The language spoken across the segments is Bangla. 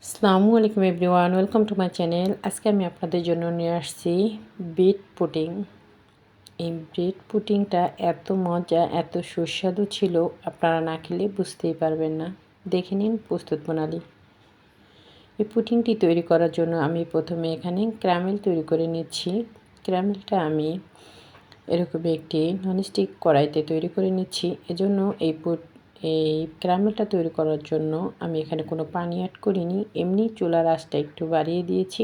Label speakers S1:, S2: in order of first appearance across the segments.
S1: আসসালামু আলাইকুম everyone, welcome to my channel. আজকে আমি আপনাদের জন্য নিয়ে আসছি বিট পুডিং। এই বিট পুডিংটা এত মজা, এত সুস্বাদু ছিল, আপনারা না খেলে বুঝতেই পারবেন না। দেখে নিন প্রস্তুত প্রণালী। এই পুডিংটি তৈরি করার জন্য আমি প্রথমে এখানে ক্যারামেল তৈরি করে নিচ্ছি। ক্যারামেলটা আমি এরকম একটি ননস্টিক কড়াইতে তৈরি করে নিচ্ছি। এজন্য এই ক্যারামেলটা তৈরি করার জন্য আমি এখানে কোনো পানি অ্যাড করিনি, এমনি চুলার আঁচটা একটু বাড়িয়ে দিয়েছি।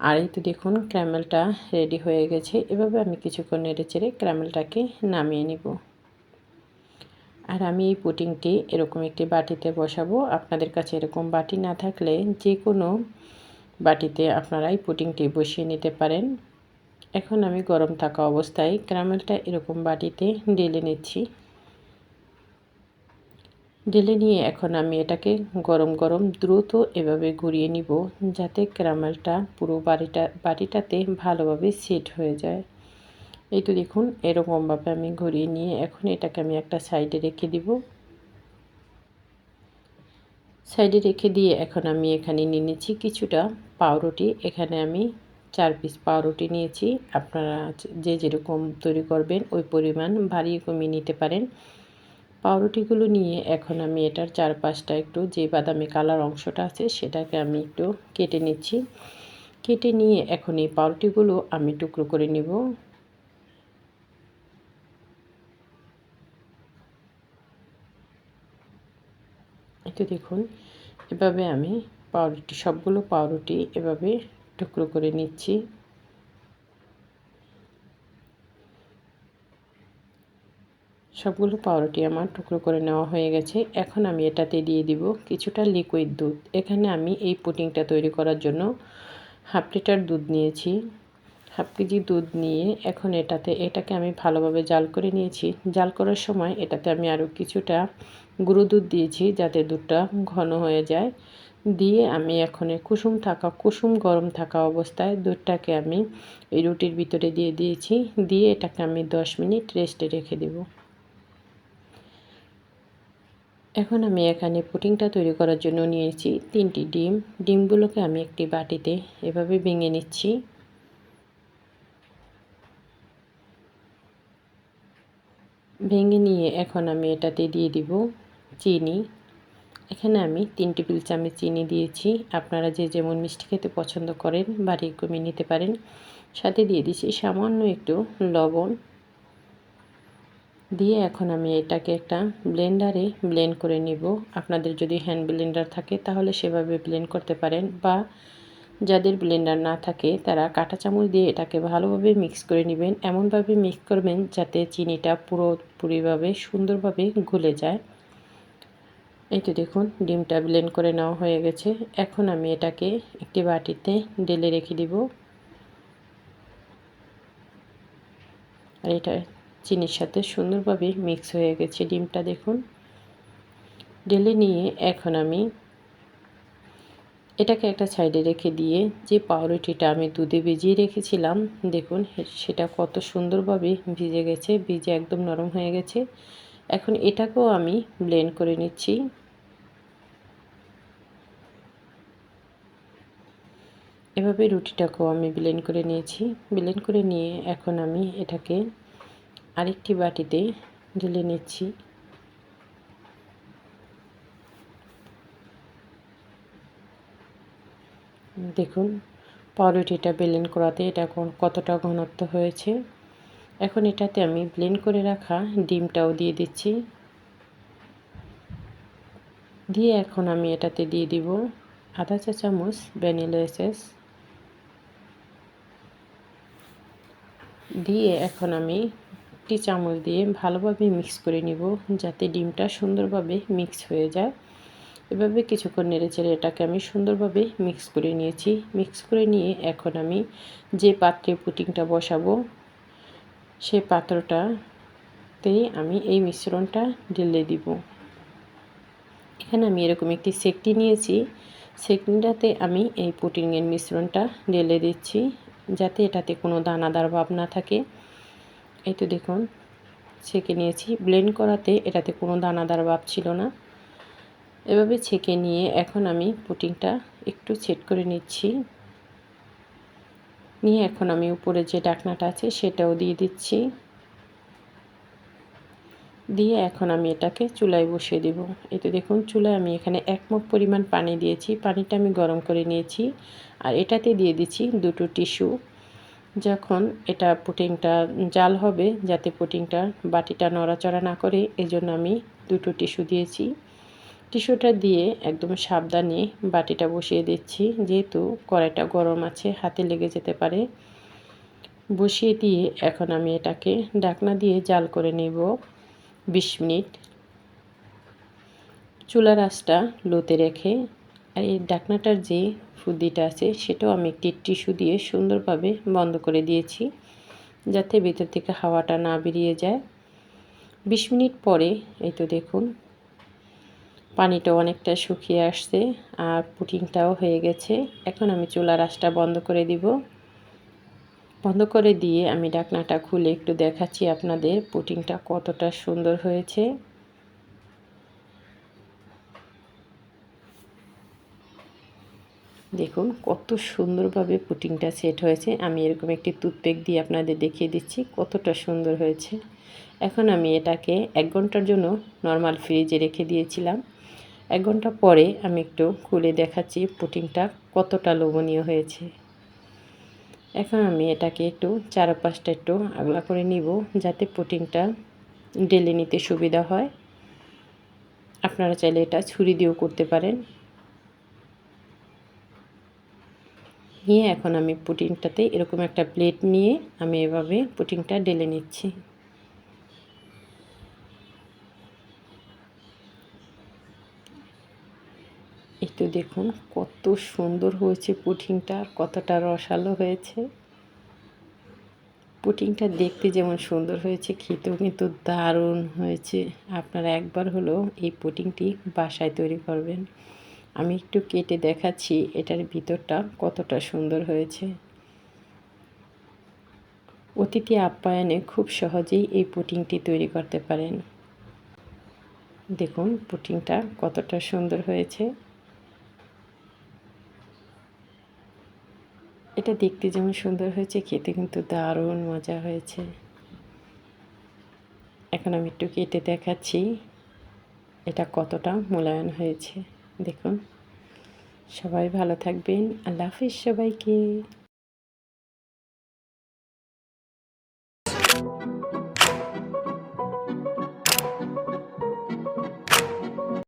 S1: আর এই তো দেখুন ক্যারামেলটা রেডি হয়ে গেছে। এভাবে আমি কিছুক্ষণ নেড়েচেড়ে ক্যারামেলটাকে নামিয়ে নিব। আর আমি এই পুডিংটি এরকম একটি বাটিতে বসাবো। আপনাদের কাছে এরকম বাটি না থাকলে যে কোনো বাটিতে আপনারা এই পুডিংটি বসিয়ে নিতে পারেন। এখন আমি গরম থাকা অবস্থায় ক্যারামেলটা এরকম বাটিতে ঢেলে নিচ্ছি। ঢেলে নিয়ে এখন আমি এটাকে গরম গরম দ্রুত এভাবে ঘুরিয়ে নিব, যাতে ক্যারামেলটা পুরো বাটিটাতে ভালোভাবে সেট হয়ে যায়। এই তো দেখুন এরকমভাবে আমি ঘুরিয়ে নিয়ে এখন এটাকে আমি একটা সাইডে রেখে দিব। সাইডে রেখে দিয়ে এখন আমি এখানে নিয়ে নিচ্ছি কিছুটা পাউরুটি। এখানে আমি 4 পিস পাউরুটি নিয়েছি। আপনারা যে যেরকম তৈরি করবেন ওই পরিমাণ বাড়িয়ে কমিয়ে নিতে পারেন। পাউরুটিগুলো নিয়ে এখন আমি এটার চারপাশটা একটু, যে বাদামি কালার অংশটা আছে সেটাকে আমি একটু কেটে নিচ্ছি। কেটে নিয়ে এখন এই পাউরুটিগুলো আমি টুকরো করে নিব। এতে দেখুন এভাবে আমি সবগুলো পাউরুটি এভাবে টুকরো করে নিচ্ছি। সবগুলো পাউরুটি আমার টুকরো করে নেওয়া হয়ে গেছে। এখন আমি এটাতে দিয়ে দিব কিছুটা লিকুইড দুধ। এখানে আমি এই পুডিংটা তৈরি করার জন্য 1/2 লিটার দুধ নিয়েছি। 1/2 কেজি দুধ নিয়ে এখন এটাকে আমি ভালোভাবে জাল করে নিয়েছি। জাল করার সময় এটাতে আমি আরও কিছুটা গুঁড়ো দুধ দিয়েছি, যাতে দুধটা ঘন হয়ে যায়। দিয়ে আমি এখন কুসুম গরম থাকা অবস্থায় দুধটাকে আমি এই রুটির ভিতরে দিয়ে দিয়েছি। দিয়ে এটাকে আমি 10 মিনিট রেস্টে রেখে দেব। এখন আমি এখানে পুডিংটা তৈরি করার জন্য নিয়েছি 3টি ডিম। ডিমগুলোকে আমি একটি বাটিতে এভাবে ভেঙে নিচ্ছি। ভেঙে নিয়ে এখন আমি এটাতে দিয়ে দিব চিনি। এখানে আমি 3 টেবিল চামচ চিনি দিয়েছি। আপনারা যে যেমন মিষ্টি খেতে পছন্দ করেন বাড়িয়ে কমিয়ে নিতে পারেন। সাথে দিয়ে দিচ্ছি সামান্য একটু লবণ। দিয়ে এখন আমি এটাকে একটা ব্লেন্ডারে ব্লেন্ড করে নিব। আপনাদের যদি হ্যান্ড ব্লেন্ডার থাকে তাহলে সেভাবে ব্লেন্ড করতে পারেন, বা যাদের ব্লেন্ডার না থাকে তারা কাঁটা চামচ দিয়ে এটাকে ভালোভাবে মিক্স করে নেবেন। এমনভাবে মিক্স করবেন যাতে চিনিটা পুরোপুরিভাবে সুন্দরভাবে গলে যায়। এই তো দেখুন ডিমটা ব্লেন্ড করে নেওয়া হয়ে গেছে। এখন আমি এটাকে একটি বাটিতে ঢেলে রেখে দিব। আর এটা চিনির সাথে সুন্দরভাবে মিক্স হয়ে গেছে ডিমটা, দেখুন। ঢেলে নিয়ে এখন আমি এটাকে একটা সাইডে রেখে দিয়ে যে পাউরুটিটা আমি দুধে ভিজিয়ে রেখেছিলাম, দেখুন সেটা কত সুন্দরভাবে ভিজে গেছে, ভিজে একদম নরম হয়ে গেছে। এখন এটাকেও আমি ব্লেন্ড করে নিচ্ছি। এভাবে রুটিটাকেও আমি ব্লেন্ড করে নিয়েছি। ব্লেন্ড করে নিয়ে এখন আমি এটাকে আরেকটি বাটিতে ঢেলে নিচ্ছি। দেখুন পাউরুটিটা ব্লেন্ড করাতে এটা কতটা ঘনত্ব হয়েছে। এখন এটাতে আমি ব্লেন্ড করে রাখা ডিমটাও দিয়ে দিচ্ছি। দিয়ে এখন আমি এটাতে দিয়ে দিব আধা চা চামচ ভ্যানিলা এসেন্স। দিয়ে এখন আমি একটি চামচ দিয়ে ভালোভাবে মিক্স করে নিব, যাতে ডিমটা সুন্দরভাবে মিক্স হয়ে যায়। এভাবে কিছুক্ষণ নেড়েচেড়ে এটাকে আমি সুন্দরভাবে মিক্স করে নিয়েছি। মিক্স করে নিয়ে এখন আমি যে পাত্রে পুডিংটা বসাবো সেই পাত্রটাতেই আমি এই মিশ্রণটা ঢেলে দিব। এখানে আমি এরকম একটি সেকটি নিয়েছি। সেকটিটাতে আমি এই পুডিংয়ের মিশ্রণটা ঢেলে দিচ্ছি, যাতে এটাতে কোনো দানাদার ভাব না থাকে। এই তো দেখুন সেকে নিয়েছি। ব্লেন্ড করাতে এটাতে কোনো দানাদার ভাব ছিল না। এভাবে ছেঁকে নিয়ে এখন আমি পুডিংটা একটু সেট করে নিচ্ছি। নিয়ে এখন আমি উপরে যে ঢাকনাটা আছে সেটাও দিয়ে দিচ্ছি। দিয়ে এখন আমি এটাকে চুলায় বসিয়ে দেব। এই তো দেখুন চুলায় আমি এখানে 1 মগ পরিমাণ পানি দিয়েছি। পানিটা আমি গরম করে নিয়েছি। আর এটাতে দিয়ে দিচ্ছি 2টো টিস্যু। যখন এটা পুডিংটা জাল হবে, যাতে পুডিংটা বাটিটা নড়াচড়া না করে, এজন্য আমি 2টো টিস্যু দিয়েছি। টিস্যুটা দিয়ে একদম সাবধানে বাটিটা বসিয়ে দিচ্ছি, যেহেতু কড়াইটা গরম আছে, হাতে লেগে যেতে পারে। বসিয়ে দিয়ে এখন আমি এটাকে ঢাকনা দিয়ে জাল করে নেব 20 মিনিট। চুলার আঁচটা লোতে রেখে, আর এই ঢাকনাটার যে ফুদিটা আছে সেটাও আমি একটি টিস্যু দিয়ে সুন্দরভাবে বন্ধ করে দিয়েছি, যাতে ভিতর থেকে হাওয়াটা না বেরিয়ে যায়। 20 মিনিট পরে এই তো দেখুন পানিটা অনেকটা শুকিয়ে আসছে আর পুডিংটাও হয়ে গেছে। এখন আমি চুলার আঁচটা বন্ধ করে দিব। বন্ধ করে দিয়ে আমি ঢাকনাটা খুলে একটু দেখাচ্ছি আপনাদের পুডিংটা কতটা সুন্দর হয়েছে। দেখুন কত সুন্দরভাবে পুডিংটা সেট হয়েছে। আমি এরকম একটি টুথপিক দিয়ে আপনাদের দেখিয়ে দিচ্ছি কতটা সুন্দর হয়েছে। এখন আমি এটাকে 1 ঘন্টার জন্য নরমাল ফ্রিজে রেখে দিয়েছিলাম। 1 ঘন্টা পরে আমি একটু খুলে দেখাচ্ছি পুডিংটা কতটা লোভনীয় হয়েছে। এখন আমি এটাকে একটু চারপাশটা একটু আগলা করে নিব, যাতে পুডিংটা ঢেলে নিতে সুবিধা হয়। আপনারা চাইলে এটা ছুরি দিয়েও করতে পারেন। নিয়ে এখন আমি পুডিংটাতে এরকম একটা প্লেট নিয়ে আমি এভাবে পুডিংটা ঢেলে নিচ্ছি। এই তো দেখুন কত সুন্দর হয়েছে পুডিংটা, আর কতটা রসালো হয়েছে। পুডিংটা দেখতে যেমন সুন্দর হয়েছে, খেতেও কিন্তু দারুণ হয়েছে। আপনারা একবার হলেও এই পুডিংটি বাসায় তৈরি করবেন। আমি একটু কেটে দেখাচ্ছি এটার ভিতরটা কতটা সুন্দর হয়েছে। অতিথি আপ্যায়নে খুব সহজেই এই পুডিংটি তৈরি করতে পারেন। দেখুন পুডিংটা কতটা সুন্দর হয়েছে। এটা দেখতে যেমন সুন্দর হয়েছে, খেতে কিন্তু দারুণ মজা হয়েছে। এখন আমি একটু কেটে দেখাচ্ছি এটা কতটা মোলায়েম হয়েছে। দেখুন, সবাই ভালো থাকবেন। আল্লাহ হাফিজ সবাইকে।